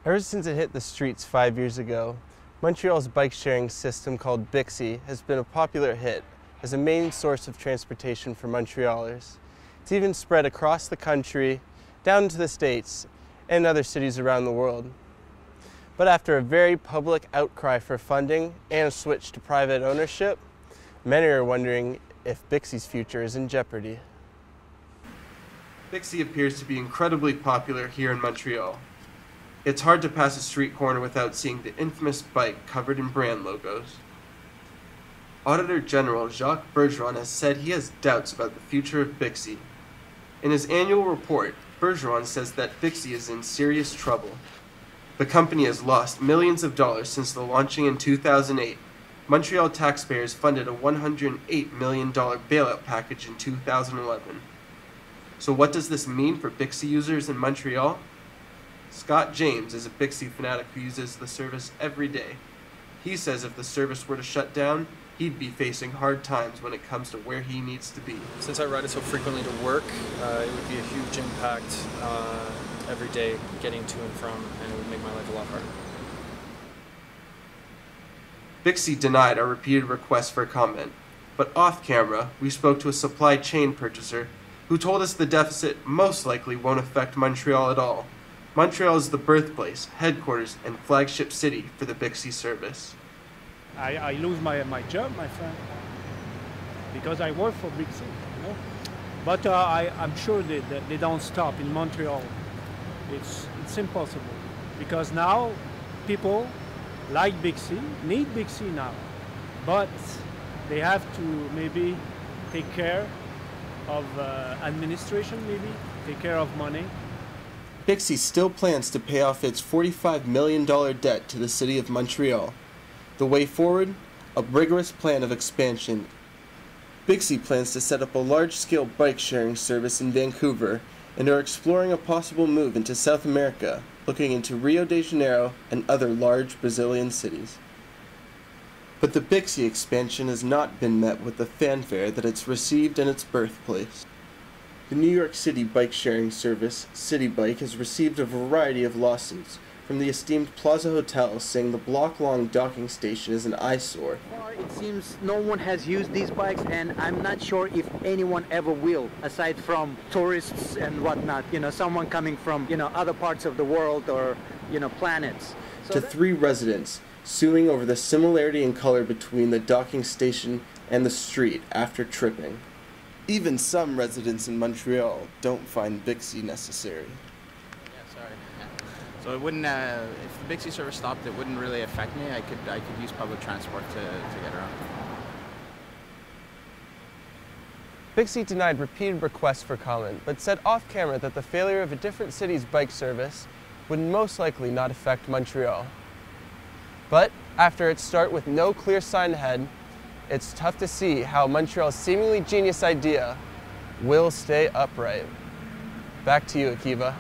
Ever since it hit the streets 5 years ago, Montreal's bike-sharing system called Bixi has been a popular hit as a main source of transportation for Montrealers. It's even spread across the country, down to the States, and other cities around the world. But after a very public outcry for funding and a switch to private ownership, many are wondering if Bixi's future is in jeopardy. Bixi appears to be incredibly popular here in Montreal. It's hard to pass a street corner without seeing the infamous bike covered in brand logos. Auditor General Jacques Bergeron has said he has doubts about the future of Bixi. In his annual report, Bergeron says that Bixi is in serious trouble. The company has lost millions of dollars since the launching in 2008. Montreal taxpayers funded a $108 million bailout package in 2011. So what does this mean for Bixi users in Montreal? Scott James is a Bixi fanatic who uses the service every day. He says if the service were to shut down, he'd be facing hard times when it comes to where he needs to be. Since I ride it so frequently to work, it would be a huge impact every day getting to and from, and it would make my life a lot harder. Bixi denied our repeated requests for comment, but off camera, we spoke to a supply chain purchaser who told us the deficit most likely won't affect Montreal at all. Montreal is the birthplace, headquarters, and flagship city for the Bixi service. I lose my job, my friend, because I work for Bixi, you know? But I'm sure they don't stop in Montreal. It's impossible, because now people like Bixi, need Bixi now, but they have to maybe take care of administration, maybe take care of money. Bixi still plans to pay off its $45 million debt to the city of Montreal. The way forward, a rigorous plan of expansion. Bixi plans to set up a large-scale bike-sharing service in Vancouver and are exploring a possible move into South America, looking into Rio de Janeiro and other large Brazilian cities. But the Bixi expansion has not been met with the fanfare that it's received in its birthplace. The New York City bike-sharing service, City Bike, has received a variety of lawsuits from the esteemed Plaza Hotel saying the block-long docking station is an eyesore. It seems no one has used these bikes, and I'm not sure if anyone ever will, aside from tourists and whatnot, you know, someone coming from, you know, other parts of the world or, you know, planets. To 3 residents suing over the similarity in color between the docking station and the street after tripping. Even some residents in Montreal don't find Bixi necessary. Yeah, sorry. Yeah. So it wouldn't, if the Bixi service stopped, it wouldn't really affect me. I could use public transport to get around. Bixi denied repeated requests for comment, but said off camera that the failure of a different city's bike service would most likely not affect Montreal. But after its start with no clear sign ahead, it's tough to see how Montreal's seemingly genius idea will stay upright. Back to you, Akiva.